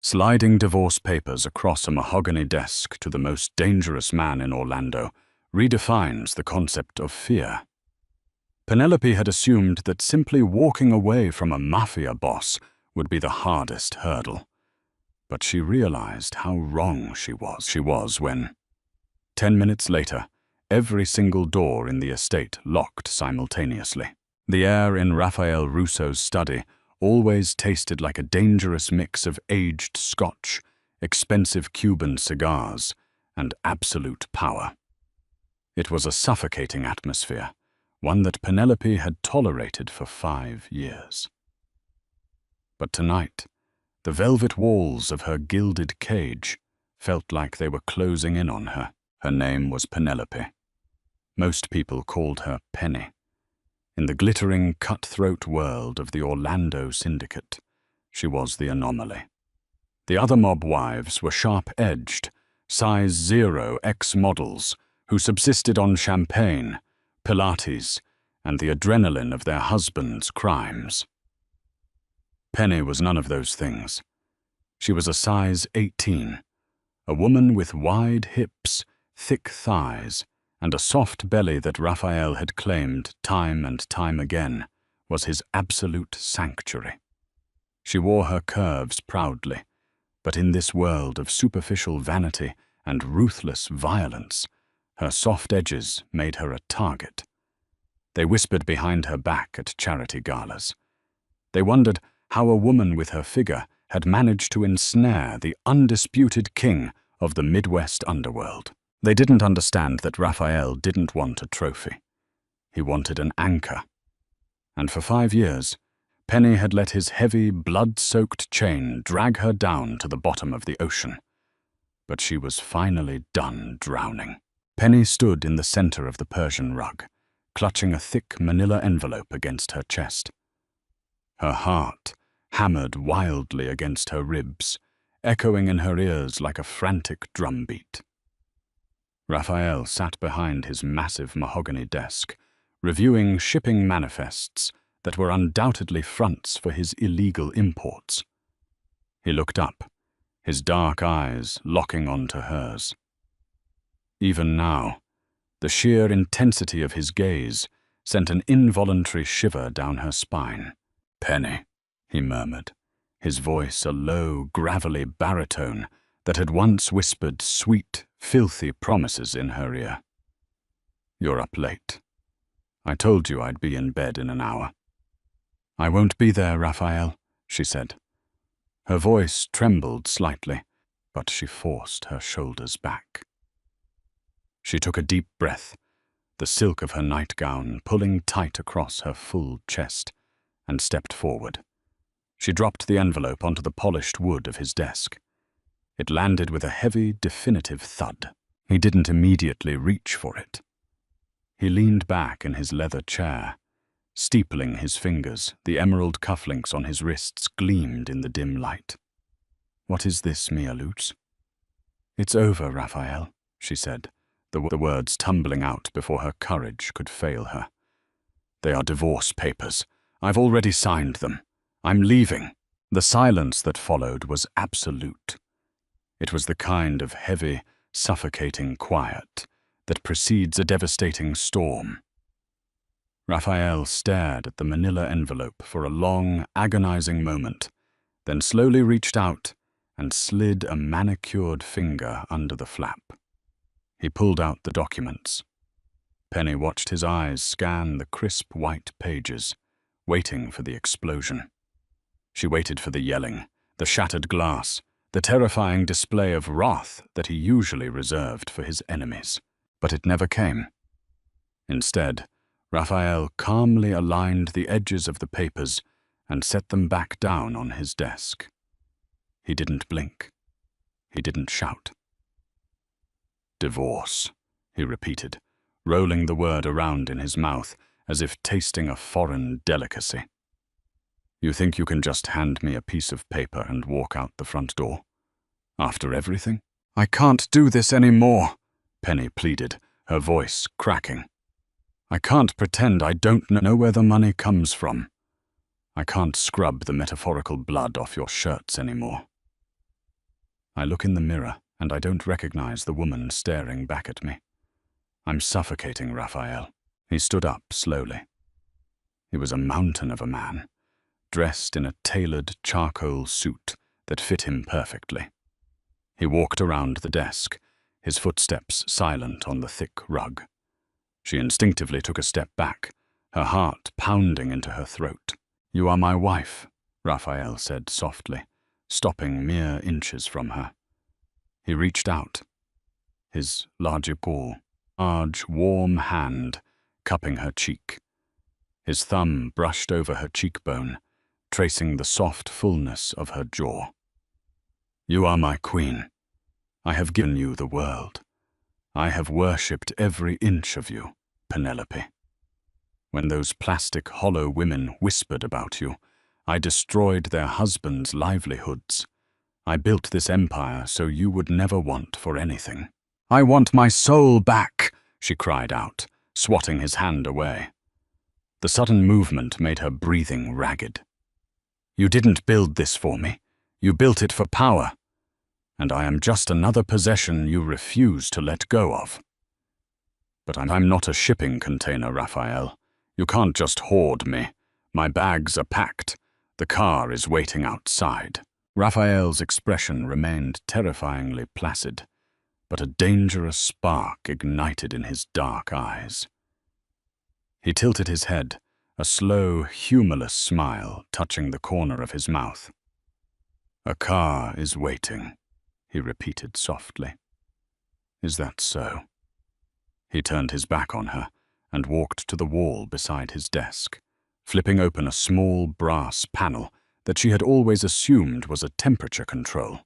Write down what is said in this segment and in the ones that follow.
Sliding divorce papers across a mahogany desk to the most dangerous man in Orlando redefines the concept of fear. Penelope had assumed that simply walking away from a mafia boss would be the hardest hurdle. But she realized how wrong she was when, 10 minutes later, every single door in the estate locked simultaneously. The air in Raphael Russo's study always tasted like a dangerous mix of aged scotch, expensive Cuban cigars, and absolute power. It was a suffocating atmosphere, one that Penelope had tolerated for 5 years. But tonight, the velvet walls of her gilded cage felt like they were closing in on her. Her name was Penelope. Most people called her Penny. In the glittering, cutthroat world of the Orlando Syndicate, she was the anomaly. The other mob wives were sharp-edged, size 0 ex-models who subsisted on champagne, Pilates, and the adrenaline of their husbands' crimes. Penny was none of those things. She was a size 18, a woman with wide hips, thick thighs, and a soft belly that Raphael had claimed time and time again was his absolute sanctuary. She wore her curves proudly, but in this world of superficial vanity and ruthless violence, her soft edges made her a target. They whispered behind her back at charity galas. They wondered how a woman with her figure had managed to ensnare the undisputed king of the Midwest underworld. They didn't understand that Raphael didn't want a trophy. He wanted an anchor. And for 5 years, Penny had let his heavy, blood-soaked chain drag her down to the bottom of the ocean. But she was finally done drowning. Penny stood in the center of the Persian rug, clutching a thick manila envelope against her chest. Her heart hammered wildly against her ribs, echoing in her ears like a frantic drumbeat. Raphael sat behind his massive mahogany desk, reviewing shipping manifests that were undoubtedly fronts for his illegal imports. He looked up, his dark eyes locking onto hers. Even now, the sheer intensity of his gaze sent an involuntary shiver down her spine. "Penny," he murmured, his voice a low, gravelly baritone that had once whispered sweet, filthy promises in her ear. "You're up late. I told you I'd be in bed in an hour." "I won't be there, Raphael," she said. Her voice trembled slightly, but she forced her shoulders back. She took a deep breath, the silk of her nightgown pulling tight across her full chest, and stepped forward. She dropped the envelope onto the polished wood of his desk. It landed with a heavy, definitive thud. He didn't immediately reach for it. He leaned back in his leather chair, steepling his fingers. The emerald cufflinks on his wrists gleamed in the dim light. "What is this, Mia Lutz?" "It's over, Raphael," she said, the words tumbling out before her courage could fail her. "They are divorce papers. I've already signed them. I'm leaving." The silence that followed was absolute. It was the kind of heavy, suffocating quiet that precedes a devastating storm. Raphael stared at the manila envelope for a long, agonizing moment, then slowly reached out and slid a manicured finger under the flap. He pulled out the documents. Penny watched his eyes scan the crisp white pages, waiting for the explosion. She waited for the yelling, the shattered glass, the terrifying display of wrath that he usually reserved for his enemies. But it never came. Instead, Raphael calmly aligned the edges of the papers and set them back down on his desk. He didn't blink. He didn't shout. "Divorce," he repeated, rolling the word around in his mouth as if tasting a foreign delicacy. "You think you can just hand me a piece of paper and walk out the front door? After everything?" "I can't do this anymore," Penny pleaded, her voice cracking. "I can't pretend I don't know where the money comes from. I can't scrub the metaphorical blood off your shirts anymore." I look in the mirror, and I don't recognize the woman staring back at me. I'm suffocating, Raphael. He stood up slowly. He was a mountain of a man, dressed in a tailored charcoal suit that fit him perfectly. He walked around the desk, his footsteps silent on the thick rug. She instinctively took a step back, her heart pounding into her throat. "You are my wife," Raphael said softly, stopping mere inches from her. He reached out, his large, warm hand cupping her cheek. His thumb brushed over her cheekbone, tracing the soft fullness of her jaw. "You are my queen. I have given you the world. I have worshipped every inch of you, Penelope. When those plastic, hollow women whispered about you, I destroyed their husbands' livelihoods. I built this empire so you would never want for anything. I want my soul back," she cried out, swatting his hand away. The sudden movement made her breathing ragged. "You didn't build this for me. You built it for power. And I am just another possession you refuse to let go of." "But I'm not a shipping container, Raphael. You can't just hoard me. My bags are packed. The car is waiting outside." Raphael's expression remained terrifyingly placid, but a dangerous spark ignited in his dark eyes. He tilted his head, a slow, humorless smile touching the corner of his mouth. "A car is waiting," he repeated softly. "Is that so?" He turned his back on her and walked to the wall beside his desk, flipping open a small brass panel that she had always assumed was a temperature control.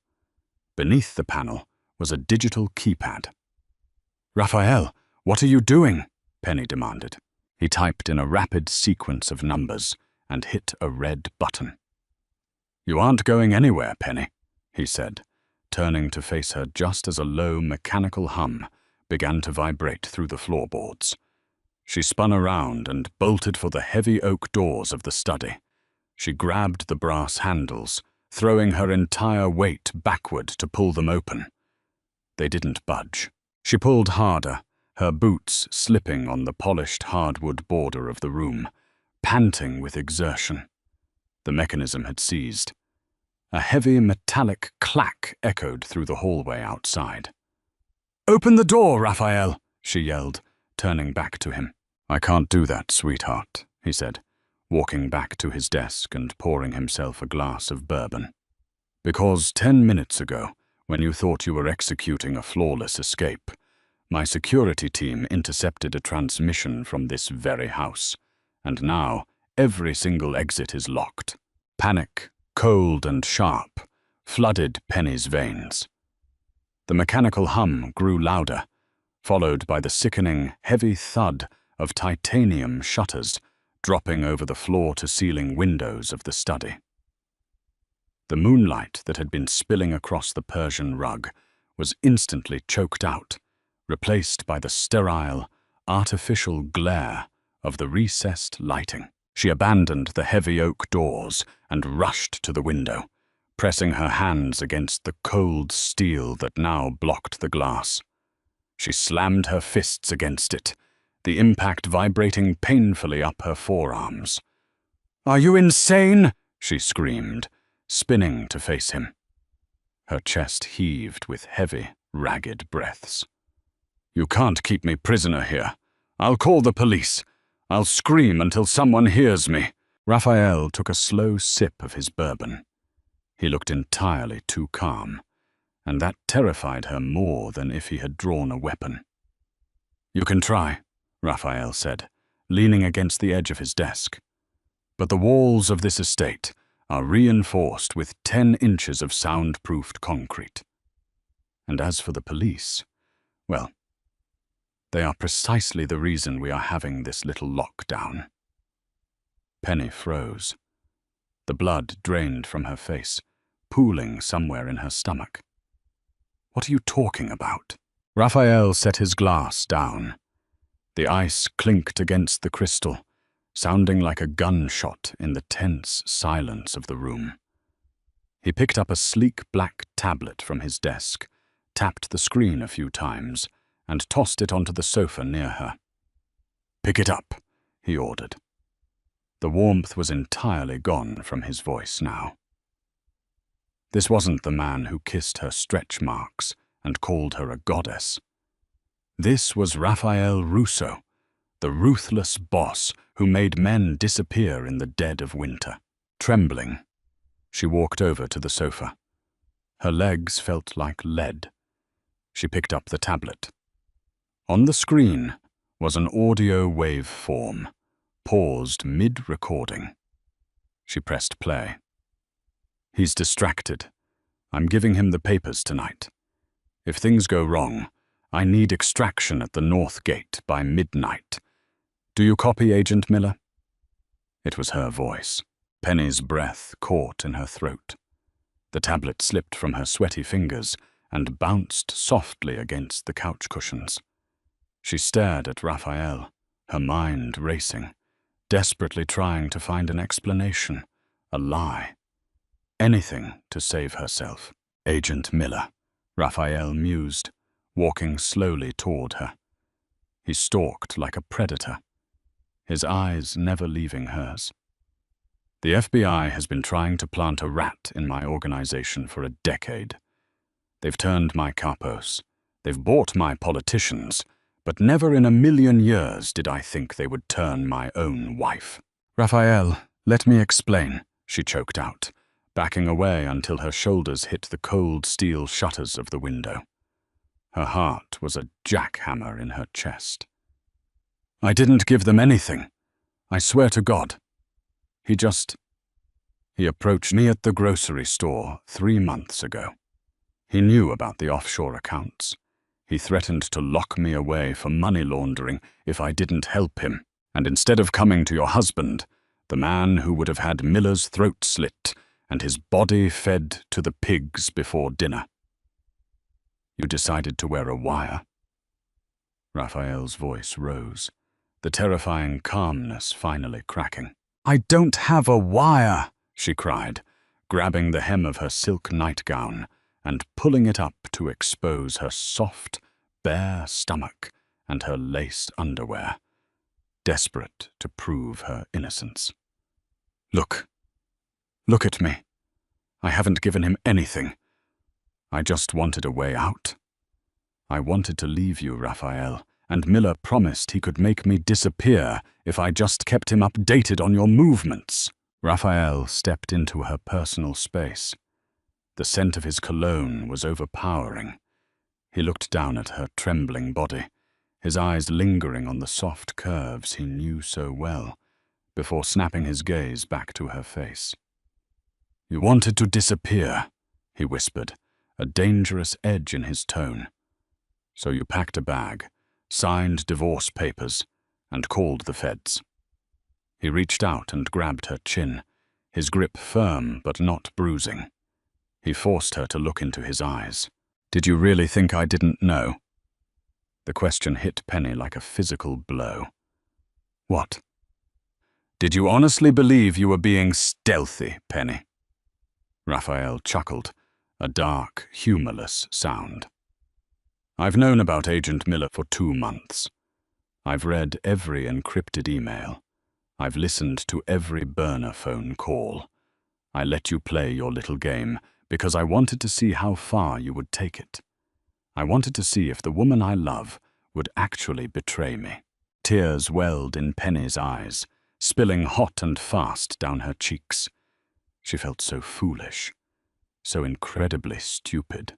Beneath the panel was a digital keypad. "Raphael, what are you doing?" Penny demanded. He typed in a rapid sequence of numbers and hit a red button. "You aren't going anywhere, Penny," he said, turning to face her just as a low mechanical hum began to vibrate through the floorboards. She spun around and bolted for the heavy oak doors of the study. She grabbed the brass handles, throwing her entire weight backward to pull them open. They didn't budge. She pulled harder, her boots slipping on the polished hardwood border of the room, panting with exertion. The mechanism had seized. A heavy metallic clack echoed through the hallway outside. "Open the door, Raphael," she yelled, turning back to him. "I can't do that, sweetheart," he said, walking back to his desk and pouring himself a glass of bourbon. "Because 10 minutes ago, when you thought you were executing a flawless escape, my security team intercepted a transmission from this very house, and now every single exit is locked." Panic, cold and sharp, flooded Penny's veins. The mechanical hum grew louder, followed by the sickening, heavy thud of titanium shutters dropping over the floor-to-ceiling windows of the study. The moonlight that had been spilling across the Persian rug was instantly choked out, replaced by the sterile, artificial glare of the recessed lighting. She abandoned the heavy oak doors and rushed to the window, pressing her hands against the cold steel that now blocked the glass. She slammed her fists against it, the impact vibrating painfully up her forearms. "Are you insane?" she screamed, spinning to face him. Her chest heaved with heavy, ragged breaths. "You can't keep me prisoner here. I'll call the police. I'll scream until someone hears me." Raphael took a slow sip of his bourbon. He looked entirely too calm, and that terrified her more than if he had drawn a weapon. "You can try," Raphael said, leaning against the edge of his desk. "But the walls of this estate are reinforced with 10 inches of soundproofed concrete. And as for the police, well, they are precisely the reason we are having this little lockdown." Penny froze. The blood drained from her face, pooling somewhere in her stomach. "What are you talking about?" Raphael set his glass down. The ice clinked against the crystal, sounding like a gunshot in the tense silence of the room. He picked up a sleek black tablet from his desk, tapped the screen a few times, and tossed it onto the sofa near her. "Pick it up," he ordered. The warmth was entirely gone from his voice now. This wasn't the man who kissed her stretch marks and called her a goddess. This was Raphael Russo, the ruthless boss who made men disappear in the dead of winter. Trembling, she walked over to the sofa. Her legs felt like lead. She picked up the tablet. On the screen was an audio waveform, paused mid-recording. She pressed play. "He's distracted. I'm giving him the papers tonight. If things go wrong, I need extraction at the North Gate by midnight. Do you copy, Agent Miller?" It was her voice. Penny's breath caught in her throat. The tablet slipped from her sweaty fingers and bounced softly against the couch cushions. She stared at Raphael, her mind racing, desperately trying to find an explanation, a lie. Anything to save herself. "Agent Miller," Raphael mused, walking slowly toward her. He stalked like a predator, his eyes never leaving hers. "The FBI has been trying to plant a rat in my organization for a decade. They've turned my capos. They've bought my politicians, but never in a million years did I think they would turn my own wife." "Raphael, let me explain," she choked out, backing away until her shoulders hit the cold steel shutters of the window. Her heart was a jackhammer in her chest. "I didn't give them anything. I swear to God. He approached me at the grocery store 3 months ago. He knew about the offshore accounts. He threatened to lock me away for money laundering if I didn't help him. And instead of coming to your husband, the man who would have had Miller's throat slit and his body fed to the pigs before dinner, you decided to wear a wire." Raphael's voice rose, the terrifying calmness finally cracking. "I don't have a wire," she cried, grabbing the hem of her silk nightgown and pulling it up to expose her soft, bare stomach and her lace underwear, desperate to prove her innocence. Look at me. I haven't given him anything. I just wanted a way out. I wanted to leave you, Raphael, and Miller promised he could make me disappear if I just kept him updated on your movements." Raphael stepped into her personal space. The scent of his cologne was overpowering. He looked down at her trembling body, his eyes lingering on the soft curves he knew so well, before snapping his gaze back to her face. "You wanted to disappear," he whispered, a dangerous edge in his tone. "So you packed a bag, signed divorce papers, and called the feds." He reached out and grabbed her chin, his grip firm but not bruising. He forced her to look into his eyes. "Did you really think I didn't know?" The question hit Penny like a physical blow. "What?" "Did you honestly believe you were being stealthy, Penny?" Raphael chuckled, a dark, humorless sound. "I've known about Agent Miller for 2 months. I've read every encrypted email. I've listened to every burner phone call. I let you play your little game because I wanted to see how far you would take it. I wanted to see if the woman I love would actually betray me." Tears welled in Penny's eyes, spilling hot and fast down her cheeks. She felt so foolish, so incredibly stupid.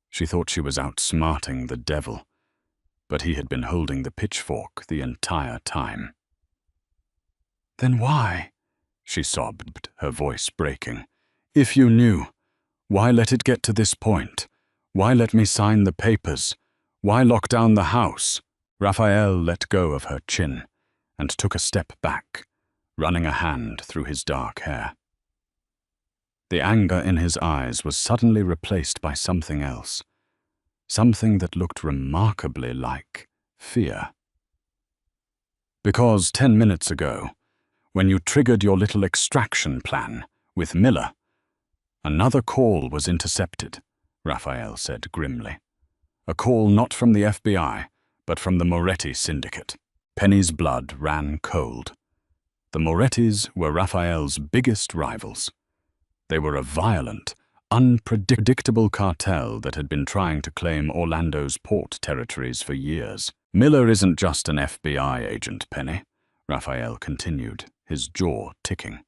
She thought she was outsmarting the devil, but he had been holding the pitchfork the entire time. "Then why?" she sobbed, her voice breaking. "If you knew, why let it get to this point? Why let me sign the papers? Why lock down the house?" Raphael let go of her chin and took a step back, running a hand through his dark hair. The anger in his eyes was suddenly replaced by something else, something that looked remarkably like fear. "Because 10 minutes ago, when you triggered your little extraction plan with Miller, Another call was intercepted, Raphael said grimly. A call not from the FBI, but from the Moretti syndicate. Penny's blood ran cold. The Morettis were Raphael's biggest rivals. They were a violent, unpredictable cartel that had been trying to claim Orlando's port territories for years. Miller isn't just an FBI agent, Penny, Raphael continued, his jaw ticking.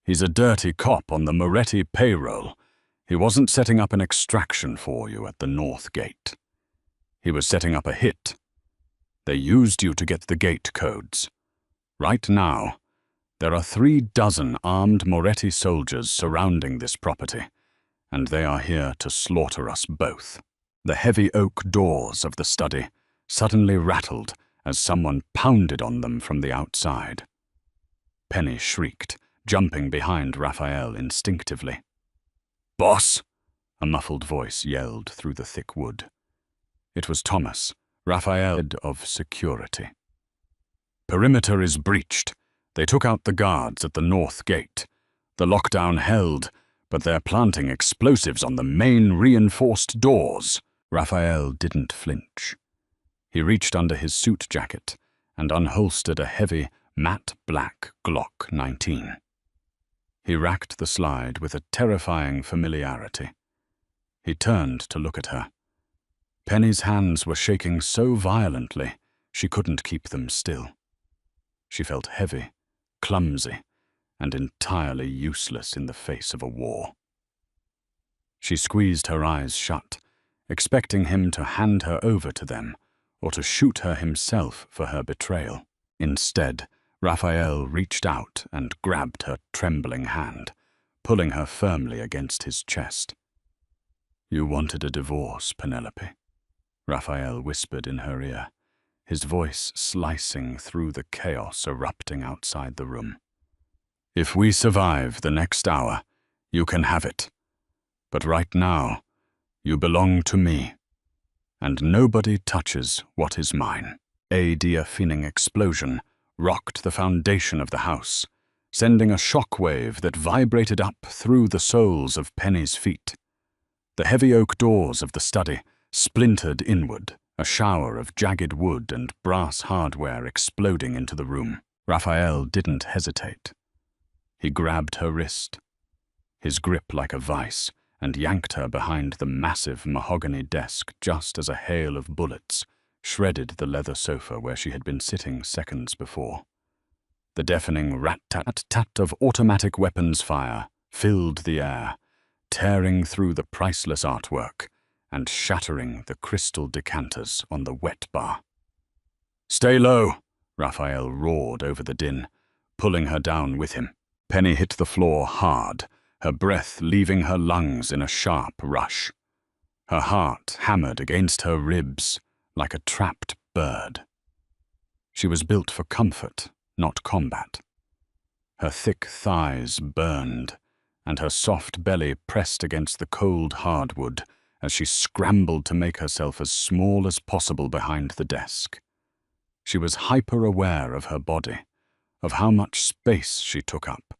He's a dirty cop on the Moretti payroll. He wasn't setting up an extraction for you at the North Gate. He was setting up a hit. They used you to get the gate codes. Right now, there are 36 armed Moretti soldiers surrounding this property, and they are here to slaughter us both. The heavy oak doors of the study suddenly rattled as someone pounded on them from the outside. Penny shrieked, jumping behind Raphael instinctively. "Boss!" a muffled voice yelled through the thick wood. It was Thomas, Raphael head of security. "Perimeter is breached. They took out the guards at the North Gate. The lockdown held, but they're planting explosives on the main reinforced doors." Raphael didn't flinch. He reached under his suit jacket and unholstered a heavy, matte black Glock 19. He racked the slide with a terrifying familiarity. He turned to look at her. Penny's hands were shaking so violently she couldn't keep them still. She felt heavy, clumsy, and entirely useless in the face of a war. She squeezed her eyes shut, expecting him to hand her over to them or to shoot her himself for her betrayal. Instead, Raphael reached out and grabbed her trembling hand, pulling her firmly against his chest. "You wanted a divorce, Penelope," Raphael whispered in her ear, his voice slicing through the chaos erupting outside the room. "If we survive the next hour, you can have it. But right now, you belong to me, and nobody touches what is mine." A deafening explosion rocked the foundation of the house, sending a shockwave that vibrated up through the soles of Penny's feet. The heavy oak doors of the study splintered inward, a shower of jagged wood and brass hardware exploding into the room. Raphael didn't hesitate. He grabbed her wrist, his grip like a vice, and yanked her behind the massive mahogany desk just as a hail of bullets shredded the leather sofa where she had been sitting seconds before. The deafening rat-tat-tat of automatic weapons fire filled the air, tearing through the priceless artwork and shattering the crystal decanters on the wet bar. "Stay low," Raphael roared over the din, pulling her down with him. Penny hit the floor hard, her breath leaving her lungs in a sharp rush. Her heart hammered against her ribs like a trapped bird. She was built for comfort, not combat. Her thick thighs burned, and her soft belly pressed against the cold hardwood as she scrambled to make herself as small as possible behind the desk. She was hyper-aware of her body, of how much space she took up,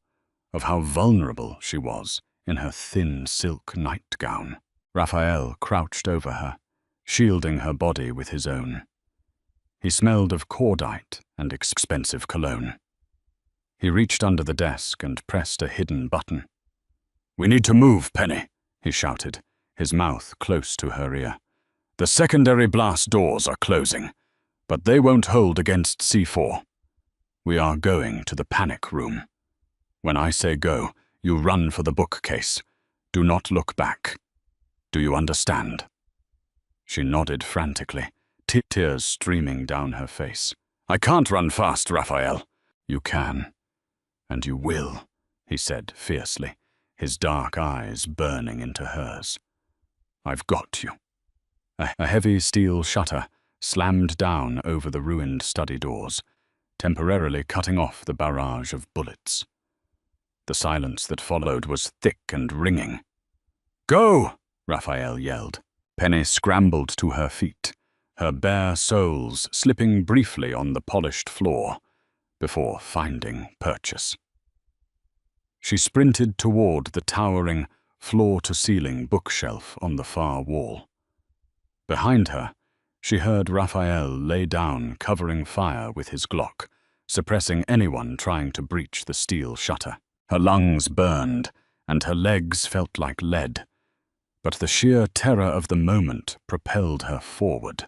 of how vulnerable she was in her thin silk nightgown. Raphael crouched over her, shielding her body with his own. He smelled of cordite and expensive cologne. He reached under the desk and pressed a hidden button. "We need to move, Penny," he shouted, his mouth close to her ear. "The secondary blast doors are closing, but they won't hold against C4. We are going to the panic room. When I say go, you run for the bookcase. Do not look back. Do you understand?" She nodded frantically, tears streaming down her face. "I can't run fast, Raphael." "You can, and you will," he said fiercely, his dark eyes burning into hers. "I've got you." A heavy steel shutter slammed down over the ruined study doors, temporarily cutting off the barrage of bullets. The silence that followed was thick and ringing. "Go!" Raphael yelled. Penny scrambled to her feet, her bare soles slipping briefly on the polished floor before finding purchase. She sprinted toward the towering, floor-to-ceiling bookshelf on the far wall. Behind her, she heard Raphael lay down, covering fire with his Glock, suppressing anyone trying to breach the steel shutter. Her lungs burned, and her legs felt like lead, but the sheer terror of the moment propelled her forward.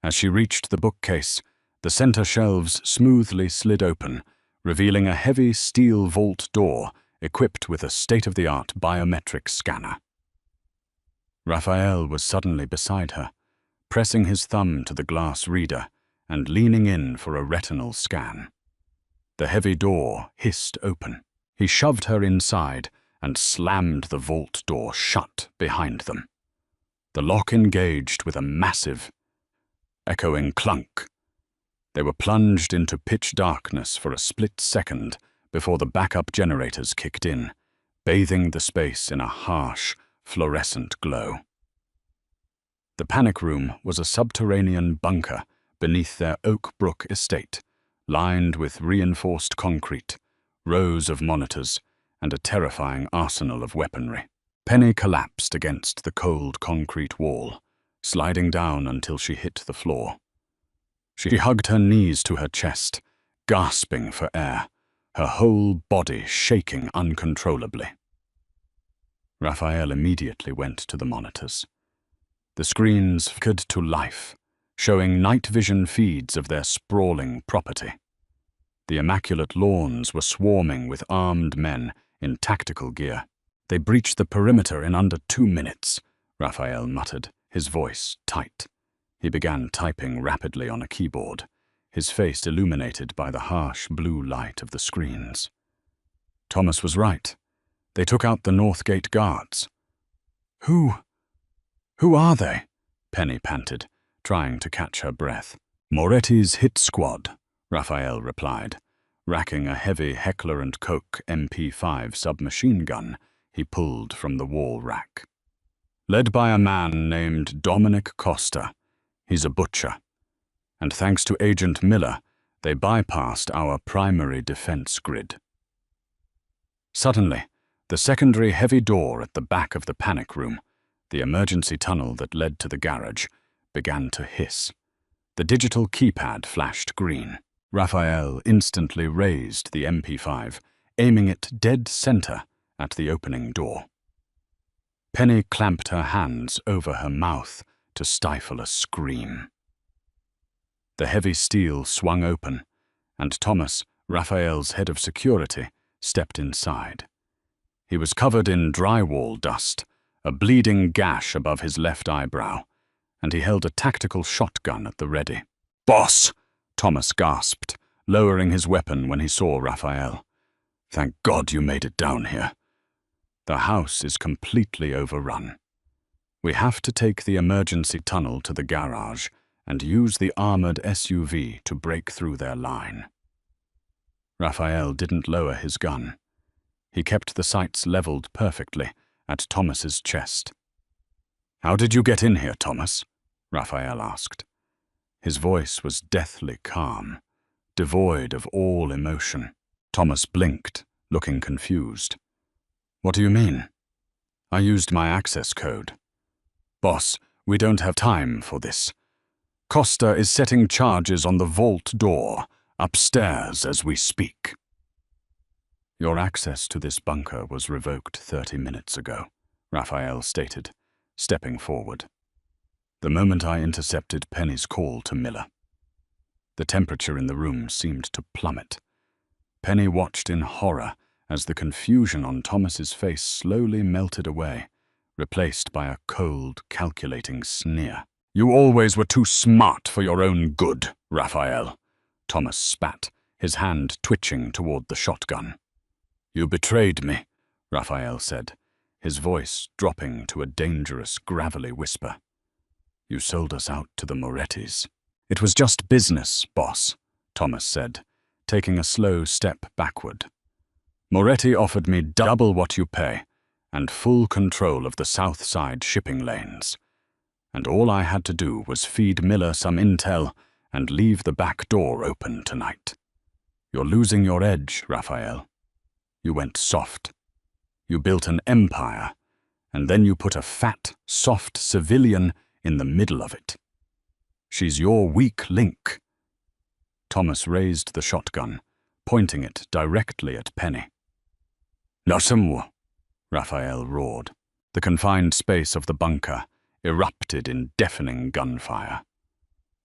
As she reached the bookcase, the center shelves smoothly slid open, revealing a heavy steel vault door equipped with a state-of-the-art biometric scanner. Raphael was suddenly beside her, pressing his thumb to the glass reader and leaning in for a retinal scan. The heavy door hissed open. He shoved her inside and slammed the vault door shut behind them. The lock engaged with a massive, echoing clunk. They were plunged into pitch darkness for a split second before the backup generators kicked in, bathing the space in a harsh, fluorescent glow. The panic room was a subterranean bunker beneath their Oak Brook estate, lined with reinforced concrete, rows of monitors, and a terrifying arsenal of weaponry. Penny collapsed against the cold concrete wall, sliding down until she hit the floor. She hugged her knees to her chest, gasping for air, her whole body shaking uncontrollably. Raphael immediately went to the monitors. The screens flickered to life, showing night vision feeds of their sprawling property. The immaculate lawns were swarming with armed men in tactical gear. "They breached the perimeter in under 2 minutes, Raphael muttered, his voice tight. He began typing rapidly on a keyboard, his face illuminated by the harsh blue light of the screens. Thomas was right. They took out the North Gate guards. Who are they?" Penny panted, trying to catch her breath. "Moretti's hit squad," Raphael replied, racking a heavy Heckler & Koch MP5 submachine gun he pulled from the wall rack. "Led by a man named Dominic Costa. He's a butcher. And thanks to Agent Miller, they bypassed our primary defense grid." Suddenly, the secondary heavy door at the back of the panic room, the emergency tunnel that led to the garage, began to hiss. The digital keypad flashed green. Raphael instantly raised the MP5, aiming it dead center at the opening door. Penny clamped her hands over her mouth to stifle a scream. The heavy steel swung open, and Thomas, Raphael's head of security, stepped inside. He was covered in drywall dust, a bleeding gash above his left eyebrow, and he held a tactical shotgun at the ready. "Boss!" Thomas gasped, lowering his weapon when he saw Raphael. "Thank God you made it down here. The house is completely overrun. We have to take the emergency tunnel to the garage and use the armored SUV to break through their line." Raphael didn't lower his gun. He kept the sights leveled perfectly at Thomas's chest. "How did you get in here, Thomas?" Raphael asked. His voice was deathly calm, devoid of all emotion. Thomas blinked, looking confused. "What do you mean?" "I used my access code." "Boss, we don't have time for this. Costa is setting charges on the vault door, upstairs as we speak." "Your access to this bunker was revoked 30 minutes ago," Raphael stated, stepping forward. "The moment I intercepted Penny's call to Miller." The temperature in the room seemed to plummet. Penny watched in horror as the confusion on Thomas's face slowly melted away, replaced by a cold, calculating sneer. "You always were too smart for your own good, Raphael," Thomas spat, his hand twitching toward the shotgun. "You betrayed me," Raphael said, his voice dropping to a dangerous, gravelly whisper. "You sold us out to the Morettis." "It was just business, boss," Thomas said, taking a slow step backward. "Moretti offered me double what you pay and full control of the south side shipping lanes. And all I had to do was feed Miller some intel and leave the back door open tonight. You're losing your edge, Raphael. You went soft. You built an empire and then you put a fat, soft civilian in the middle of it. She's your weak link." Thomas raised the shotgun, pointing it directly at Penny. "Nothing," Raphael roared. The confined space of the bunker erupted in deafening gunfire.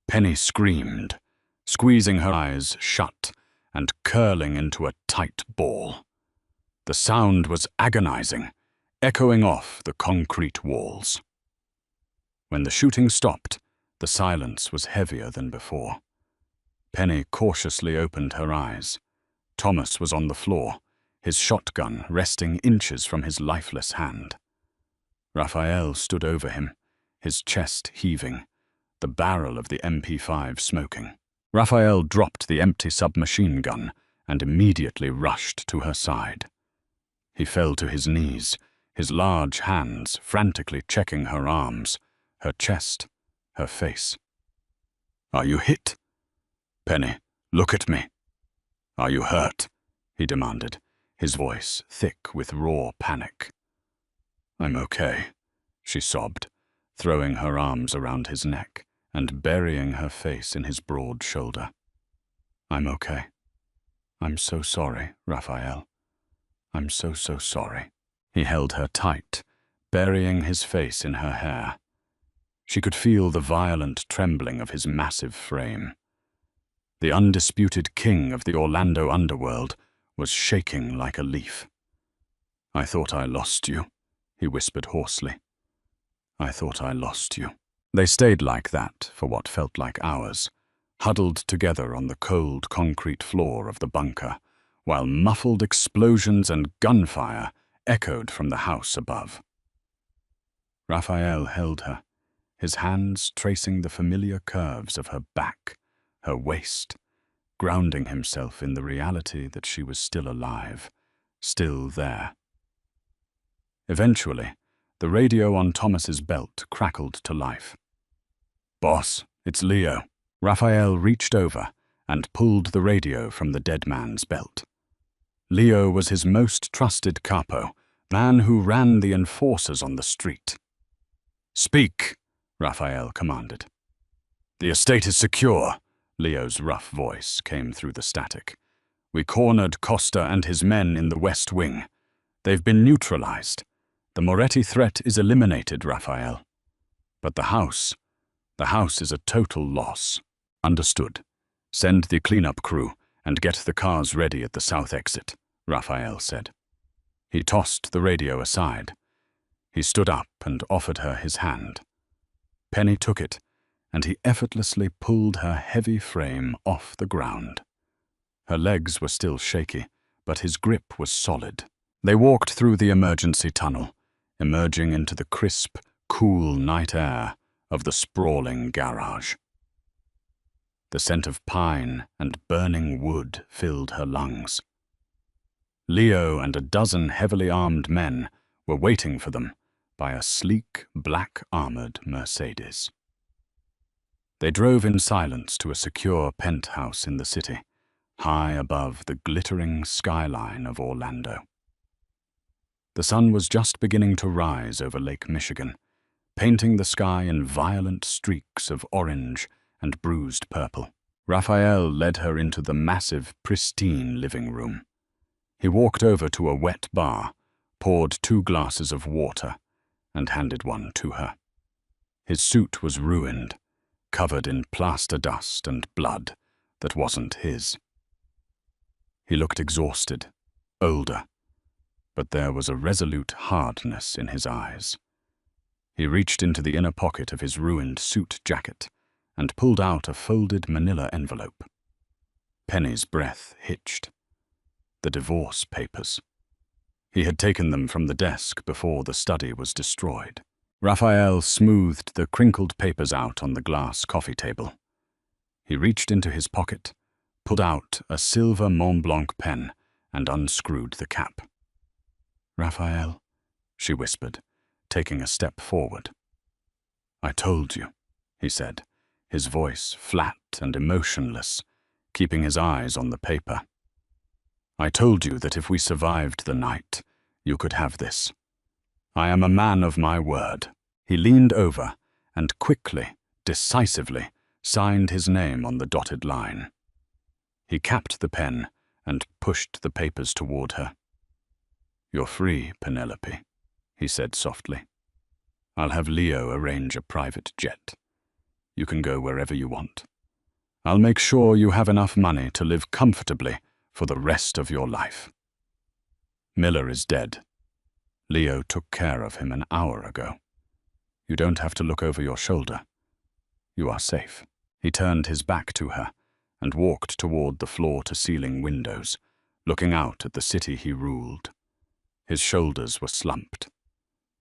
Penny screamed, squeezing her eyes shut and curling into a tight ball. The sound was agonizing, echoing off the concrete walls. When the shooting stopped, the silence was heavier than before. Penny cautiously opened her eyes. Thomas was on the floor, his shotgun resting inches from his lifeless hand. Raphael stood over him, his chest heaving, the barrel of the MP5 smoking. Raphael dropped the empty submachine gun and immediately rushed to her side. He fell to his knees, his large hands frantically checking her arms, her chest, her face. "Are you hit? Penny, look at me. Are you hurt?" he demanded, his voice thick with raw panic. "I'm okay," she sobbed, throwing her arms around his neck and burying her face in his broad shoulder. "I'm okay. I'm so sorry, Raphael. I'm so sorry." He held her tight, burying his face in her hair. She could feel the violent trembling of his massive frame. The undisputed king of the Orlando underworld was shaking like a leaf. "I thought I lost you," he whispered hoarsely. "I thought I lost you." They stayed like that for what felt like hours, huddled together on the cold concrete floor of the bunker, while muffled explosions and gunfire echoed from the house above. Raphael held her, his hands tracing the familiar curves of her back, her waist, grounding himself in the reality that she was still alive, still there. Eventually, the radio on Thomas's belt crackled to life. "Boss, it's Leo." Raphael reached over and pulled the radio from the dead man's belt. Leo was his most trusted capo, man who ran the enforcers on the street. "Speak," Raphael commanded. "The estate is secure," Leo's rough voice came through the static. "We cornered Costa and his men in the West Wing. They've been neutralized. The Moretti threat is eliminated, Raphael. But the house is a total loss." "Understood. Send the cleanup crew and get the cars ready at the south exit," Raphael said. He tossed the radio aside. He stood up and offered her his hand. Penny took it, and he effortlessly pulled her heavy frame off the ground. Her legs were still shaky, but his grip was solid. They walked through the emergency tunnel, emerging into the crisp, cool night air of the sprawling garage. The scent of pine and burning wood filled her lungs. Leo and a dozen heavily armed men were waiting for them by a sleek, black-armored Mercedes. They drove in silence to a secure penthouse in the city, high above the glittering skyline of Orlando. The sun was just beginning to rise over Lake Michigan, painting the sky in violent streaks of orange and bruised purple. Raphael led her into the massive, pristine living room. He walked over to a wet bar, poured 2 glasses of water, and handed one to her. His suit was ruined, covered in plaster dust and blood that wasn't his. He looked exhausted, older, but there was a resolute hardness in his eyes. He reached into the inner pocket of his ruined suit jacket and pulled out a folded manila envelope. Penny's breath hitched. The divorce papers. He had taken them from the desk before the study was destroyed. Raphael smoothed the crinkled papers out on the glass coffee table. He reached into his pocket, pulled out a silver Mont Blanc pen, and unscrewed the cap. "Raphael," she whispered, taking a step forward. "I told you," he said, his voice flat and emotionless, keeping his eyes on the paper. "I told you that if we survived the night, you could have this. I am a man of my word. He leaned over and quickly, decisively, signed his name on the dotted line. He capped the pen and pushed the papers toward her. "You're free, Penelope," he said softly. "I'll have Leo arrange a private jet. You can go wherever you want. I'll make sure you have enough money to live comfortably for the rest of your life. Miller is dead. Leo took care of him an hour ago. You don't have to look over your shoulder. You are safe." He turned his back to her and walked toward the floor-to-ceiling windows, looking out at the city he ruled. His shoulders were slumped.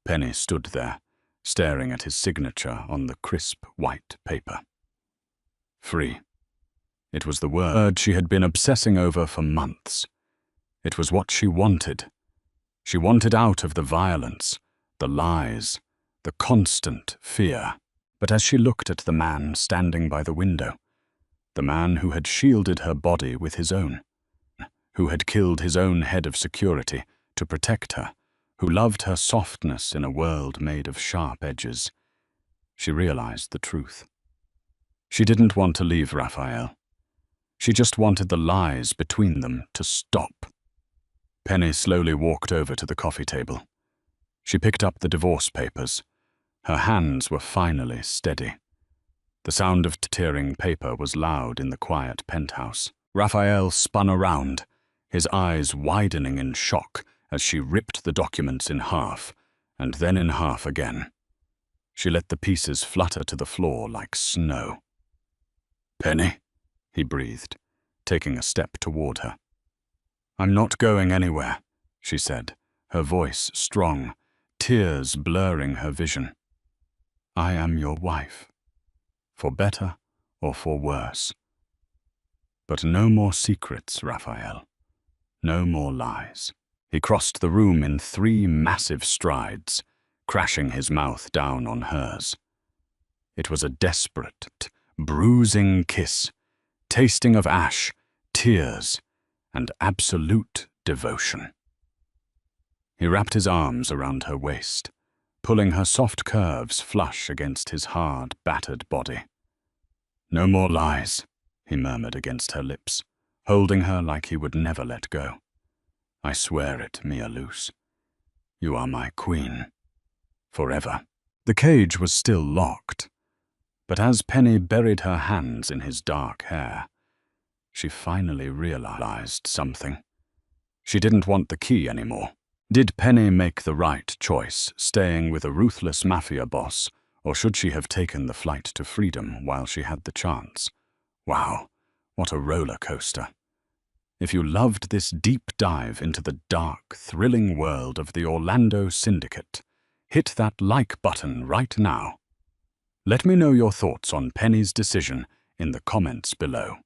Penny stood there, staring at his signature on the crisp white paper. Free. It was the word she had been obsessing over for months. It was what she wanted. She wanted out of the violence, the lies, the constant fear. But as she looked at the man standing by the window, the man who had shielded her body with his own, who had killed his own head of security to protect her, who loved her softness in a world made of sharp edges, she realized the truth. She didn't want to leave Raphael. She just wanted the lies between them to stop. Penny slowly walked over to the coffee table. She picked up the divorce papers. Her hands were finally steady. The sound of tearing paper was loud in the quiet penthouse. Raphael spun around, his eyes widening in shock as she ripped the documents in half, and then in half again. She let the pieces flutter to the floor like snow. "Penny," he breathed, taking a step toward her. "I'm not going anywhere," she said, her voice strong, tears blurring her vision. "I am your wife, for better or for worse. But no more secrets, Raphael. No more lies." He crossed the room in 3 massive strides, crashing his mouth down on hers. It was a desperate, bruising kiss, tasting of ash, tears, and absolute devotion. He wrapped his arms around her waist, pulling her soft curves flush against his hard, battered body. "No more lies," he murmured against her lips, holding her like he would never let go. "I swear it, Mia Luce. You are my queen. Forever." The cage was still locked, but as Penny buried her hands in his dark hair, she finally realized something. She didn't want the key anymore. Did Penny make the right choice, staying with a ruthless mafia boss, or should she have taken the flight to freedom while she had the chance? Wow, what a roller coaster. If you loved this deep dive into the dark, thrilling world of the Orlando Syndicate, hit that like button right now. Let me know your thoughts on Penny's decision in the comments below.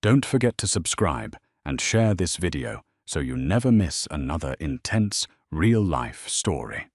Don't forget to subscribe and share this video so you never miss another intense, real-life story.